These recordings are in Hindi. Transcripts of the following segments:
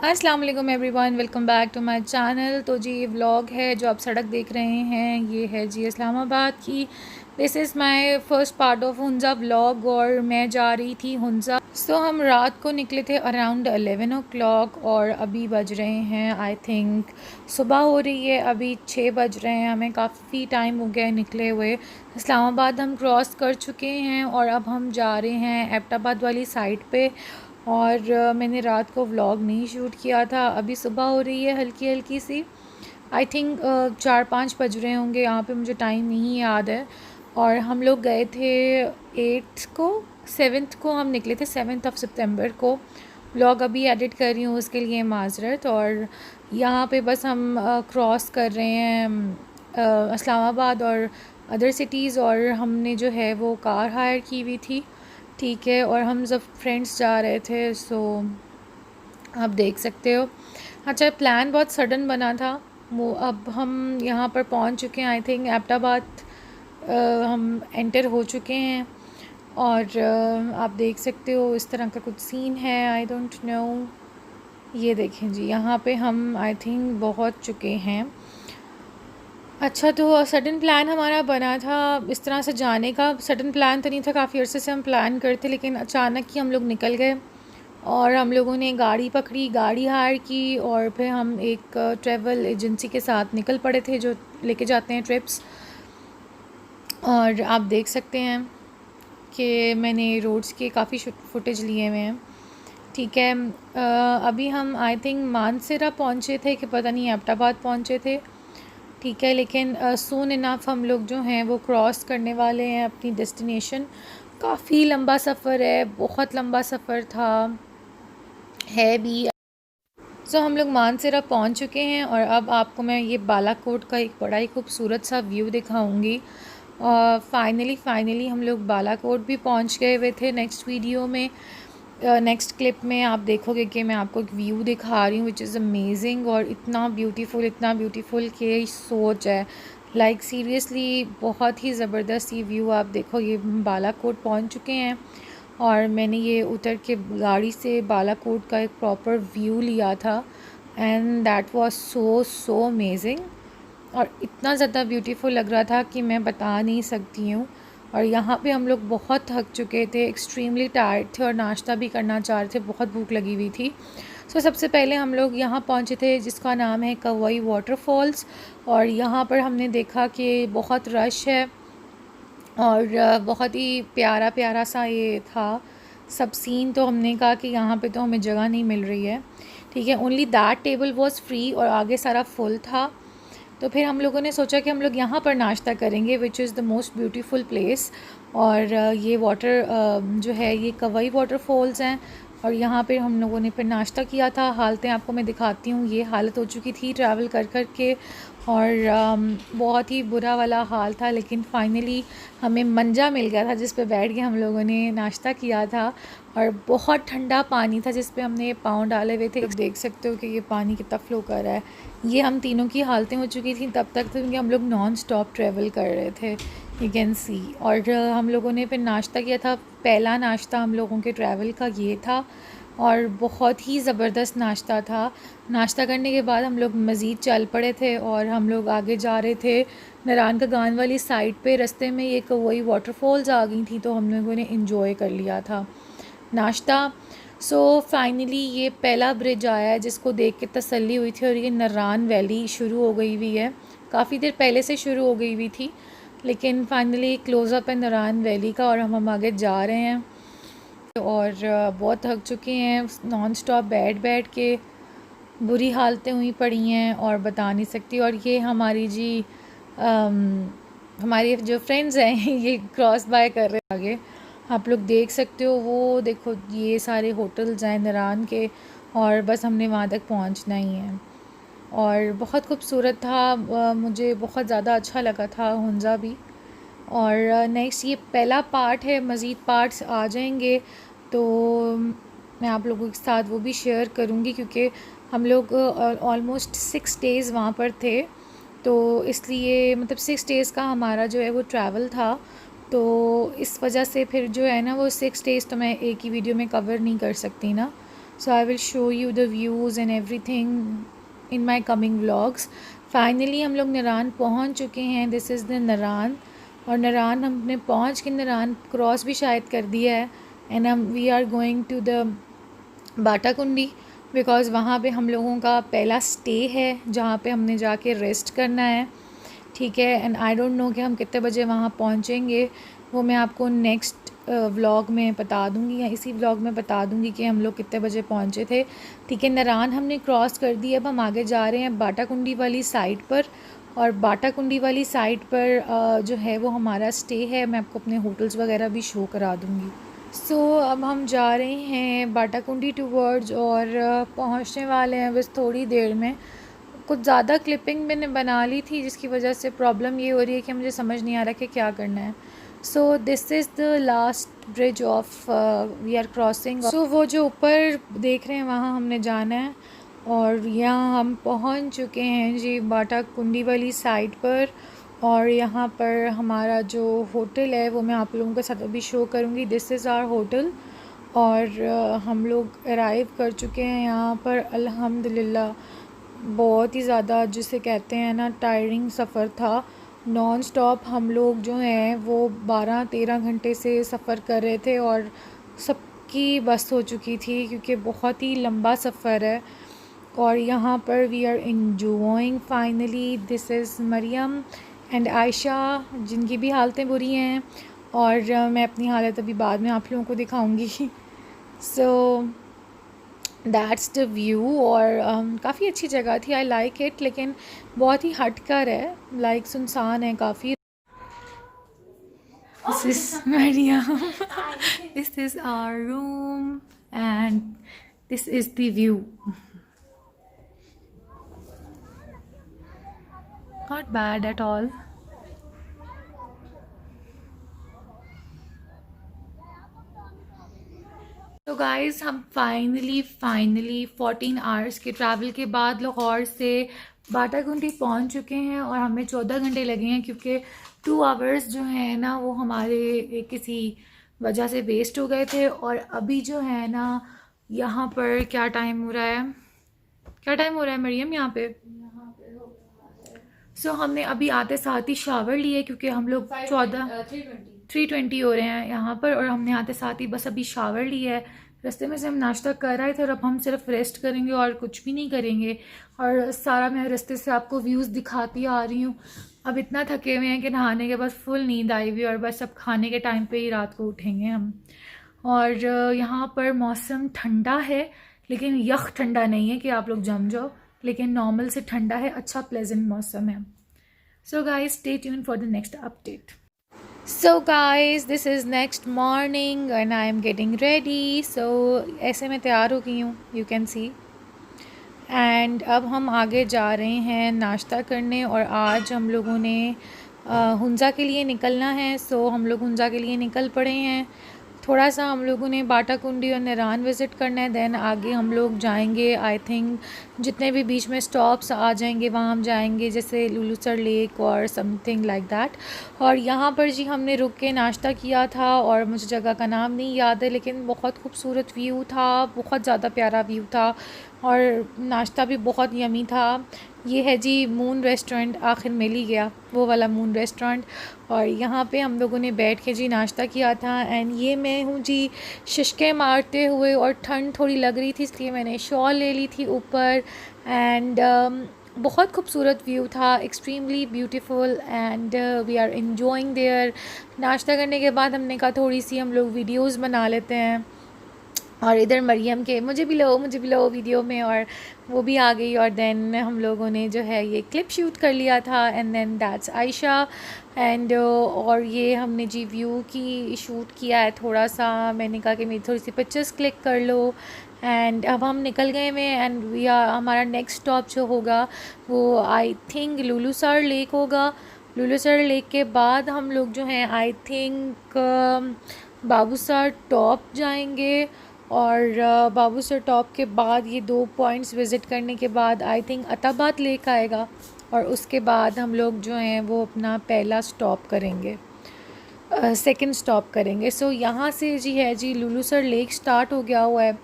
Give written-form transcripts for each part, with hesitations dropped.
अस्सलाम वालेकुम everyone, welcome back to my channel. तो जी ये व्लॉग है जो आप सड़क देख रहे हैं, ये है जी इस्लामाबाद की। This is my first part of Hunza vlog और मैं जा रही थी हुंजा। हम रात को निकले थे अराउंड 11 ओ क्लॉक और अभी बज रहे हैं आई थिंक सुबह हो रही है, अभी 6 बज रहे हैं। हमें काफ़ी टाइम हो गया है निकले हुए। इस्लामाबाद हम क्रॉस कर चुके हैं और अब हम जा रहे हैं एबटाबाद वाली साइड पे। और मैंने रात को व्लॉग नहीं शूट किया था। अभी सुबह हो रही है हल्की हल्की सी, आई थिंक 4-5 बज रहे होंगे, यहाँ पे मुझे टाइम नहीं याद है। और हम लोग गए थे 8 को, 7th को हम निकले थे, 7th ऑफ सितंबर को। व्लॉग अभी एडिट कर रही हूँ, उसके लिए माजरत। और यहाँ पे बस हम क्रॉस कर रहे हैं इस्लामाबाद और अदर सिटीज़। और हमने जो है वो कार हायर की हुई थी, ठीक है, और हम सब फ्रेंड्स जा रहे थे। आप देख सकते हो। अच्छा, प्लान बहुत सडन बना था वो। अब हम यहाँ पर पहुँच चुके हैं, आई थिंक एबटाबाद हम एंटर हो चुके हैं। और आप देख सकते हो इस तरह का कुछ सीन है, आई डोंट नो। ये देखें जी, यहाँ पे हम आई थिंक पहुँच चुके हैं। अच्छा, तो सडन प्लान हमारा बना था इस तरह से जाने का। सडन प्लान तो नहीं था, काफ़ी अर्से से हम प्लान करते, लेकिन अचानक ही हम लोग निकल गए। और हम लोगों ने गाड़ी पकड़ी, गाड़ी हायर की और फिर हम एक ट्रैवल एजेंसी के साथ निकल पड़े थे जो लेके जाते हैं ट्रिप्स। और आप देख सकते हैं कि मैंने रोड्स के काफ़ी फुटेज लिए हुए हैं, ठीक है। अभी हम आई थिंक मानसरा पहुँचे थे कि पता नहीं एबटाबाद पहुँचे थे, ठीक है। लेकिन सून इनफ हम लोग जो हैं वो क्रॉस करने वाले हैं अपनी डेस्टिनेशन। काफ़ी लंबा सफ़र है, बहुत लंबा सफ़र था है भी। हम लोग मानसरा पहुंच चुके हैं और अब आपको मैं ये बालाकोट का एक बड़ा ही खूबसूरत सा व्यू दिखाऊंगी। फाइनली हम लोग बालाकोट भी पहुंच गए हुए थे। नेक्स्ट वीडियो में, नेक्स्ट क्लिप में आप देखोगे कि मैं आपको एक व्यू दिखा रही हूँ विच इज़ अमेजिंग और इतना ब्यूटीफुल कि सोच है। लाइक सीरियसली बहुत ही ज़बरदस्त ये व्यू आप देखो। ये बालाकोट पहुँच चुके हैं और मैंने ये उतर के गाड़ी से बालाकोट का एक प्रॉपर व्यू लिया था and that was so amazing. और इतना ज़्यादा ब्यूटीफुल लग रहा था कि मैं बता नहीं सकती हूँ। और यहाँ पे हम लोग बहुत थक चुके थे, एक्सट्रीमली टायर्ड थे और नाश्ता भी करना चाह रहे थे, बहुत भूख लगी हुई थी। सबसे पहले हम लोग यहाँ पहुँचे थे जिसका नाम है कवई वाटरफॉल्स। और यहाँ पर हमने देखा कि बहुत रश है और बहुत ही प्यारा सा ये था सब सीन। तो हमने कहा कि यहाँ पे तो हमें जगह नहीं मिल रही है, ठीक है। Only that table was free और आगे सारा फुल था। तो फिर हम लोगों ने सोचा कि हम लोग यहाँ पर नाश्ता करेंगे which is the most beautiful place. और ये वाटर जो है ये कवई वाटरफॉल्स हैं और यहाँ पे हम लोगों ने फिर नाश्ता किया था। हालतें आपको मैं दिखाती हूँ, ये हालत हो चुकी थी ट्रैवल कर के और बहुत ही बुरा वाला हाल था। लेकिन फाइनली हमें मंजा मिल गया था जिस पे बैठ के हम लोगों ने नाश्ता किया था। और बहुत ठंडा पानी था जिस पे हमने पाँव डाले हुए थे। देख सकते हो कि ये पानी कितना फ़्लो कर रहा है। ये हम तीनों की हालतें हो चुकी थी तब तक, क्योंकि हम लोग नॉन स्टॉप ट्रैवल कर रहे थे, यू कैन सी। और हम लोगों ने फिर नाश्ता किया था। पहला नाश्ता हम लोगों के ट्रैवल का ये था और बहुत ही ज़बरदस्त नाश्ता था। नाश्ता करने के बाद हम लोग मज़ीद चल पड़े थे और हम लोग आगे जा रहे थे नारायण का गान वाली साइड पे। रास्ते में एक वही वाटरफॉल्स आ गई थी तो हम लोगों ने इंजॉय कर लिया था नाश्ता। फाइनली ये पहला ब्रिज आया है जिसको देख के तसल्ली हुई थी। और ये नारायण वैली शुरू हो गई हुई है, काफ़ी देर पहले से शुरू हो गई हुई थी, लेकिन फाइनली क्लोज़अप है नारायण वैली का और हम आगे जा रहे हैं। और बहुत थक चुके हैं, नॉन स्टॉप बैठ के बुरी हालतें हुई पड़ी हैं और बता नहीं सकती। और ये हमारी जी हमारी जो फ्रेंड्स हैं ये क्रॉस बाय कर रहे हैं आगे, आप लोग देख सकते हो। वो देखो ये सारे होटल्स हैं नारायण के और बस हमने वहाँ तक पहुँचना ही है। और बहुत खूबसूरत था, मुझे बहुत ज़्यादा अच्छा लगा था हुंजा भी। और नेक्स्ट ये पहला पार्ट है, मज़ीद पार्ट्स आ जाएंगे तो मैं आप लोगों के साथ वो भी शेयर करूँगी, क्योंकि हम लोग ऑलमोस्ट 6 डेज़ वहाँ पर थे। तो इसलिए मतलब 6 डेज़ का हमारा जो है वो ट्रैवल था। तो इस वजह से फिर जो है ना वो 6 डेज़ तो मैं एक ही वीडियो में कवर नहीं कर सकती ना। So I will show you the views and everything in my coming vlogs. Finally हम लोग नारान पहुंच चुके हैं. This is the नारान. और नारान हमने पहुंच के नारान क्रॉस भी शायद कर दिया है. And we are going to the बाटा कुंडी बिकॉज़ वहाँ पे हम लोगों का पहला स्टे है जहाँ पे हमने जाके रेस्ट करना है. ठीक है. एंड आई डोंट नो कि हम कितने बजे वहाँ पहुँचेंगे. वो मैं आपको नेक्स्ट व्लॉग में बता दूँगी या इसी व्लॉग में बता दूँगी कि हम लोग कितने बजे पहुँचे थे. ठीक है. नारान हमने क्रॉस कर दी. अब हम आगे जा रहे हैं बाटा कुंडी वाली साइड पर. और बाटा कुंडी वाली साइड पर जो है वो हमारा स्टे है. मैं आपको अपने होटल्स वगैरह भी शो करा दूँगी. सो अब हम जा रहे हैं बाटा कुंडी टूवर्ड्स और पहुँचने वाले हैं बस थोड़ी देर में. कुछ ज़्यादा क्लिपिंग मैंने बना ली थी जिसकी वजह से प्रॉब्लम ये हो रही है कि मुझे समझ नहीं आ रहा कि क्या करना है. So this is the last bridge of we are crossing. So वो जो ऊपर देख रहे हैं वहाँ हमने जाना है. और यहाँ हम पहुँच चुके हैं जी बाटा कुंडी वाली साइड पर. और यहाँ पर हमारा जो होटल है वो मैं आप लोगों के साथ अभी शो करूँगी. This is our hotel. और हम लोग अराइव कर चुके हैं यहाँ पर. अल्हम्दुलिल्लाह बहुत ही ज़्यादा जिसे कहते हैं ना टायरिंग सफ़र था. नॉन स्टॉप हम लोग जो हैं वो 12-13 घंटे से सफ़र कर रहे थे और सबकी बस हो चुकी थी क्योंकि बहुत ही लंबा सफ़र है. और यहाँ पर we are enjoying finally. This is Maryam and Ayesha जिनकी भी हालतें बुरी हैं. और मैं अपनी हालत अभी बाद में आप लोगों को दिखाऊंगी. So that's the view. और काफ़ी अच्छी जगह थी. I like it. लेकिन बहुत ही हटकर है. लाइक सुनसान है काफ़ी. This is Maryam. This is our room and this is the view. Not bad at all. तो गाइस हम फाइनली 14 आवर्स के ट्रैवल के बाद लाहौर से बाटा कुंडी पहुंच चुके हैं. और हमें 14 घंटे लगे हैं क्योंकि 2 आवर्स जो है ना वो हमारे किसी वजह से वेस्ट हो गए थे. और अभी जो है ना यहाँ पर क्या टाइम हो रहा है मरियम यहाँ पे. सो हमने अभी आते साथ ही शावर लिए क्योंकि हम लोग 3:20 हो रहे हैं यहाँ पर. और हमने आते साथ ही बस अभी शावर लिया है. रास्ते में से हम नाश्ता कर रहे थे और अब हम सिर्फ रेस्ट करेंगे और कुछ भी नहीं करेंगे. और सारा मैं रास्ते से आपको व्यूज़ दिखाती आ रही हूँ. अब इतना थके हुए हैं कि नहाने के बाद फुल नींद आई हुई और बस अब खाने के टाइम पे ही रात को उठेंगे हम. और यहाँ पर मौसम ठंडा है लेकिन यख ठंडा नहीं है कि आप लोग जम जाओ. लेकिन नॉर्मल से ठंडा है. अच्छा प्लेजेंट मौसम है. So guys stay tune for the next update. So guys this is next morning and I am getting ready. So ऐसे मैं तैयार हो गई हूँ यू कैन सी. एंड अब हम आगे जा रहे हैं नाश्ता करने. और आज हम लोगों ने हुंजा के लिए निकलना है. सो हम लोग हुंजा के लिए निकल पड़े हैं. थोड़ा सा हम लोगों ने बाटा कुंडी और नारान विज़िट करना है. दैन आगे हम लोग जाएंगे. आई थिंक जितने भी बीच में स्टॉप्स आ जाएंगे वहाँ हम जाएंगे जैसे लुलुसर लेक और समथिंग लाइक दैट. और यहाँ पर जी हमने रुक के नाश्ता किया था और मुझे जगह का नाम नहीं याद है लेकिन बहुत खूबसूरत व्यू था. बहुत ज़्यादा प्यारा व्यू था और नाश्ता भी बहुत यमी था. ये है जी मून रेस्टोरेंट. आखिर मिल ही गया वो वाला मून रेस्टोरेंट. और यहाँ पे हम लोगों ने बैठ के जी नाश्ता किया था. एंड ये मैं हूँ जी शिशके मारते हुए और ठंड थोड़ी लग रही थी इसलिए मैंने शॉल ले ली थी ऊपर. एंड बहुत खूबसूरत व्यू था. Extremely beautiful and we are enjoying there. नाश्ता करने के बाद हमने कहा थोड़ी सी हम लोग वीडियोज़ बना लेते हैं. और इधर मरियम के मुझे भी लो वीडियो में. और वो भी आ गई. और देन हम लोगों ने जो है ये क्लिप शूट कर लिया था. And then that's Ayesha. And और ये हमने जी व्यू की शूट किया है थोड़ा सा. मैंने कहा कि मेरी थोड़ी सी पिक्चर्स क्लिक कर लो. एंड अब हम निकल गए में. एंड वी आर हमारा नेक्स्ट स्टॉप जो होगा वो आई थिंक लुलुसर लेक होगा. लुलुसर लेक के बाद हम लोग जो हैं आई थिंक बाबूसर टॉप जाएंगे. और बाबूसर टॉप के बाद ये 2 पॉइंट्स विज़िट करने के बाद आई थिंक अताबाद लेक आएगा. और उसके बाद हम लोग जो हैं वो अपना पहला स्टॉप करेंगे. सेकंड स्टॉप करेंगे. सो यहाँ से जी है जी लुलुसर लेक स्टार्ट हो गया हुआ है.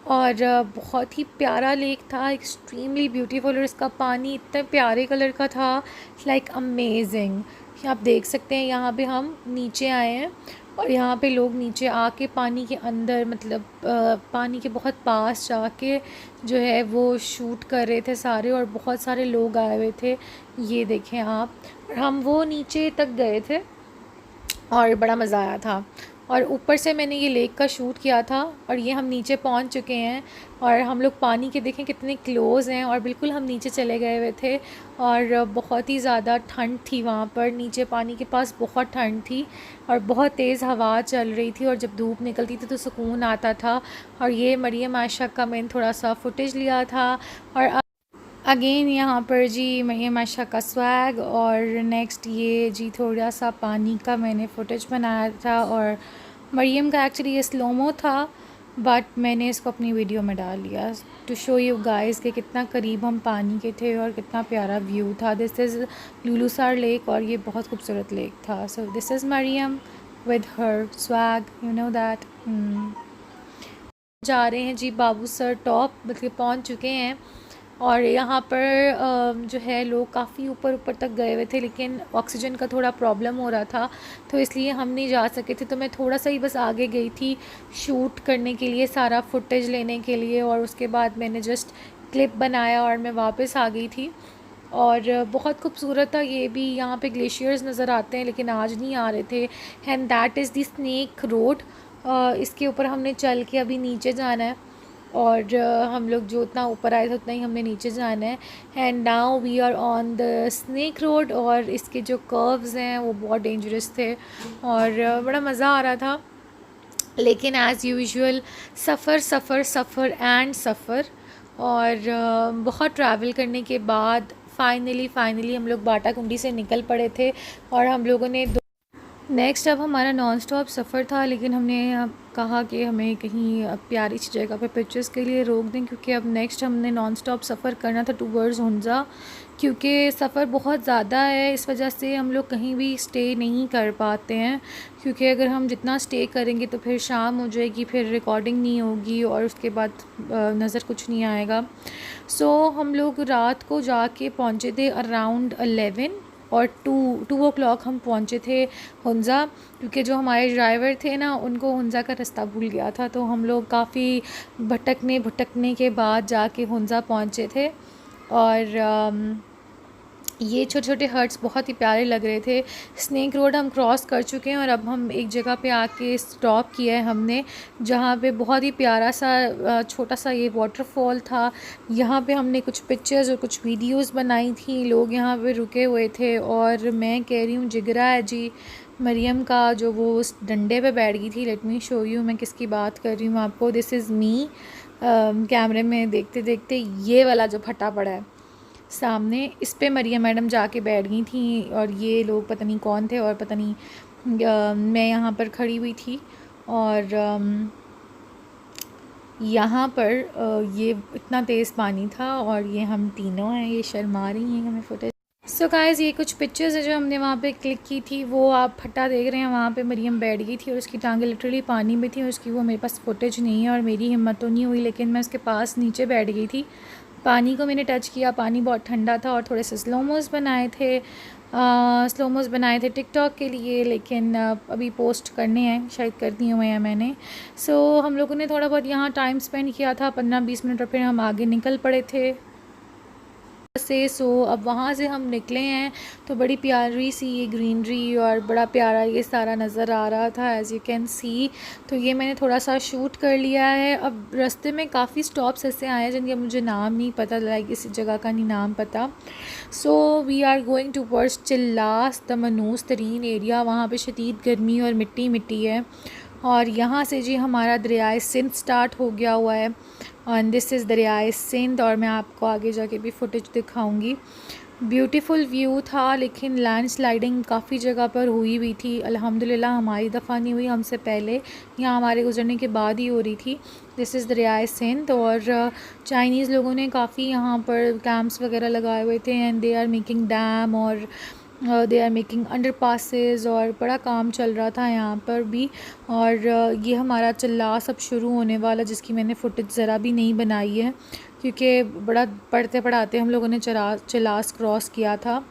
और बहुत ही प्यारा लेक था, एक्सट्रीमली ब्यूटीफुल, और इसका पानी इतने प्यारे कलर का था, लाइक अमेजिंग। आप देख सकते हैं यहाँ पे हम नीचे आए हैं और यहाँ पे लोग नीचे आके पानी के अंदर, मतलब पानी के बहुत पास जाके जो है वो शूट कर रहे थे सारे, और बहुत सारे लोग आए हुए थे। ये देखें आप, और हम वो नीचे तक गए थे और बड़ा मज़ा आया था। और ऊपर से मैंने ये लेक का शूट किया था, और ये हम नीचे पहुंच चुके हैं और हम लोग पानी के देखें कितने क्लोज़ हैं, और बिल्कुल हम नीचे चले गए हुए थे। और बहुत ही ज़्यादा ठंड थी वहाँ पर, नीचे पानी के पास बहुत ठंड थी और बहुत तेज़ हवा चल रही थी, और जब धूप निकलती थी तो सुकून आता था। और ये मरियम आयशा का मैंने थोड़ा सा फुटेज लिया था। और अगेन यहाँ पर जी मरियम आयशा का स्वैग, और नेक्स्ट ये जी थोड़ा सा पानी का मैंने फुटेज बनाया था। और मरियम का एक्चुअली ये स्लोमो था, बट मैंने इसको अपनी वीडियो में डाल लिया टू शो यू गाइस कि कितना करीब हम पानी के थे और कितना प्यारा व्यू था। दिस इज़ लुलुसार लेक, और ये बहुत खूबसूरत लेक था। So this is Maryam with her swag, you know that. जा रहे हैं जी बाबू सर टॉप, बल्कि पहुंच चुके हैं। और यहाँ पर जो है लोग काफ़ी ऊपर ऊपर तक गए हुए थे, लेकिन ऑक्सीजन का थोड़ा प्रॉब्लम हो रहा था, तो इसलिए हम नहीं जा सके थे। तो मैं थोड़ा सा ही बस आगे गई थी शूट करने के लिए, सारा फुटेज लेने के लिए, और उसके बाद मैंने जस्ट क्लिप बनाया और मैं वापस आ गई थी। और बहुत खूबसूरत था ये भी। यहाँ पे ग्लेशियर्स नज़र आते हैं लेकिन आज नहीं आ रहे थे। And that is the snake road. इसके ऊपर हमने चल के अभी नीचे जाना है, और हम लोग जो उतना ऊपर आए थे उतना ही हमने नीचे जाना है। And now we are on the snake road, और इसके जो कर्व्स हैं वो बहुत डेंजरस थे, और बड़ा मज़ा आ रहा था। लेकिन as usual suffer suffer suffer and suffer, और बहुत ट्रैवल करने के बाद फाइनली हम लोग बाटा कुंडी से निकल पड़े थे। और हम लोगों ने नेक्स्ट अब हमारा नॉन स्टॉप सफ़र था, लेकिन हमने अब कहा कि हमें कहीं प्यारी सी जगह पे पिक्चर्स के लिए रोक दें, क्योंकि अब नेक्स्ट हमने नॉन स्टॉप सफ़र करना था टूवर्ड्स हुंज़ा, क्योंकि सफ़र बहुत ज़्यादा है। इस वजह से हम लोग कहीं भी स्टे नहीं कर पाते हैं, क्योंकि अगर हम जितना स्टे करेंगे तो फिर शाम हो जाएगी, फिर रिकॉर्डिंग नहीं होगी, और उसके बाद नज़र कुछ नहीं आएगा। सो हम लोग रात को जाके पहुँचे थे अराउंड 11, और 2 o'clock हम पहुँचे थे हुंज़ा, क्योंकि जो हमारे ड्राइवर थे ना उनको हुंज़ा का रास्ता भूल गया था, तो हम लोग काफ़ी भटकने के बाद जाके हुंज़ा पहुँचे थे। और ये छोटे छोटे हट्स बहुत ही प्यारे लग रहे थे। स्नेक रोड हम क्रॉस कर चुके हैं, और अब हम एक जगह पे आके स्टॉप किया है हमने, जहाँ पे बहुत ही प्यारा सा छोटा सा ये वाटरफॉल था। यहाँ पे हमने कुछ पिक्चर्स और कुछ वीडियोस बनाई थी, लोग यहाँ पे रुके हुए थे। और मैं कह रही हूँ जिगरा है जी मरियम का, जो वो उस डंडे पे बैठ गई थी। लेट मी शो यू मैं किसकी बात कर रही हूँ आपको। This is me. कैमरे में देखते देखते ये वाला जो फटा पड़ा है सामने, इस पे मरियम मैडम जाके बैठ गई थी, और ये लोग पता नहीं कौन थे, और पता नहीं मैं यहाँ पर खड़ी हुई थी। और यहाँ पर ये इतना तेज़ पानी था, और ये हम तीनों हैं, ये शर्मा रही हैं हमें फुटेज। सो गाइस ये कुछ पिक्चर्स है जो हमने वहाँ पे क्लिक की थी, वो आप फटा देख रहे हैं। वहाँ पे मरियम बैठ गई थी और उसकी टांगें लिटरली पानी में थी, और उसकी वो मेरे पास फुटेज नहीं है, और मेरी हिम्मत तो नहीं हुई, लेकिन मैं उसके पास नीचे बैठ गई थी। पानी को मैंने टच किया, पानी बहुत ठंडा था, और थोड़े से स्लोमोस बनाए थे टिकटॉक के लिए, लेकिन अभी पोस्ट करने हैं, शायद कर दिए हुए हैं मैंने। सो हम लोगों ने थोड़ा बहुत यहाँ टाइम स्पेंड किया था 15-20 मिनट, और फिर हम आगे निकल पड़े थे से। सो अब वहाँ से हम निकले हैं, तो बड़ी प्यारी सी ये ग्रीनरी और बड़ा प्यारा ये सारा नज़र आ रहा था, एज़ यू कैन सी। तो ये मैंने थोड़ा सा शूट कर लिया है। अब रास्ते में काफ़ी स्टॉप्स ऐसे आए हैं जिनके मुझे नाम नहीं पता, लाइक इस जगह का नहीं नाम पता। So we are going towards Chilas, the मनूस तरीन एरिया। वहाँ पे शदीद गर्मी और मिट्टी मिट्टी है, और यहाँ से जी हमारा दरियाए सिंध स्टार्ट हो गया हुआ है, एंड दिस इज़ दरियाए सिंध। और मैं आपको आगे जाके भी फुटेज दिखाऊंगी। ब्यूटीफुल व्यू था, लेकिन लैंडस्लाइडिंग काफ़ी जगह पर हुई हुई थी। अल्हम्दुलिल्लाह हमारी दफ़ा नहीं हुई, हमसे पहले यहाँ हमारे गुजरने के बाद ही हो रही थी। दिस इज़ दरियाए सिंध, और चाइनीज़ लोगों ने काफ़ी यहाँ पर कैंप्स वगैरह लगाए हुए थे, and they are making dam और they are making underpasses और बड़ा काम चल रहा था यहाँ पर भी। और ये हमारा चल्लास अब शुरू होने वाला, जिसकी मैंने फुटेज ज़रा भी नहीं बनाई है क्योंकि बड़ा पढ़ते पढ़ाते हम लोगों ने चल्लास क्रॉस किया था।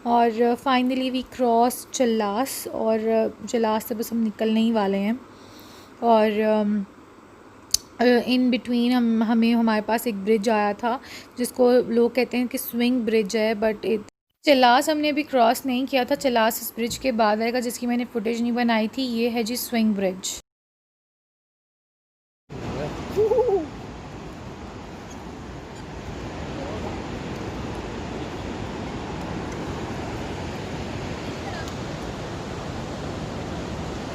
और फाइनली वी क्रॉस चल्लास, और चल्लास से बस हम निकलने ही वाले हैं। और इन बिटवीन हमें हमारे पास एक ब्रिज आया था जिसको लोग कहते हैं कि स्विंग ब्रिज है, बट चलास हमने अभी क्रॉस नहीं किया था। चलास इस ब्रिज के बाद आएगा जिसकी मैंने फुटेज नहीं बनाई थी। ये है जी स्विंग ब्रिज।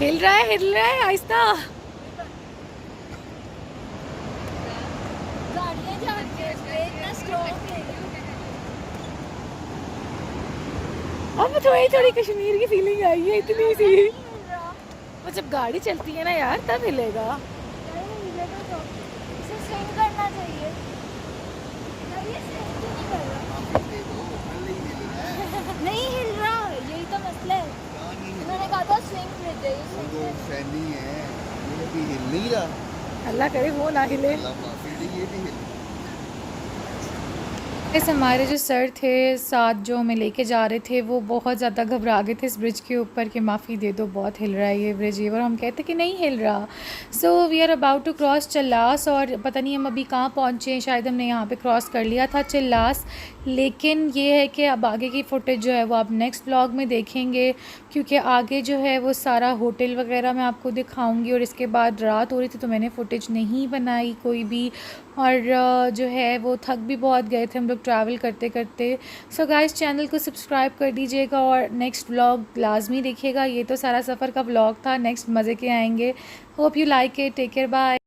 हिल रहा है आहिस्ता। अब थोड़ी थोड़ी कश्मीर की फीलिंग आई है, इतनी सी। वो जब गाड़ी चलती है ना यार तब हिलेगा। इसे स्विंग करना चाहिए। नहीं हिल रहा, यही तो मसला है। उन्होंने कहा था स्विंग ब्रिज है, ये तो फैनी है, ये भी हिल नहीं रहा। अल्लाह करे वो ना हिले। अल्लाह माफी दे, ये भी हिल। इस हमारे जो सर थे साथ जो हमें लेके जा रहे थे वो बहुत ज़्यादा घबरा गए थे इस ब्रिज के ऊपर कि माफ़ी दे दो बहुत हिल रहा है ये ब्रिज, ये और हम कहते कि नहीं हिल रहा। So we are about to cross Chilas, और पता नहीं हम अभी कहाँ पहुँचे हैं, शायद हमने यहाँ पे क्रॉस कर लिया था चिल्लास। लेकिन ये है कि अब आगे की फ़ुटेज जो है वो आप नेक्स्ट व्लॉग में देखेंगे, क्योंकि आगे जो है वो सारा होटल वगैरह मैं आपको दिखाऊंगी। और इसके बाद रात हो रही थी तो मैंने फ़ुटेज नहीं बनाई कोई भी, और जो है वो थक भी बहुत गए थे हम लोग ट्रैवल करते करते। सो गाइस चैनल को सब्सक्राइब कर दीजिएगा और नेक्स्ट व्लॉग लाजमी देखिएगा। ये तो सारा सफ़र का व्लॉग था, नेक्स्ट मज़े के आएंगे। Hope you like it, take care, bye.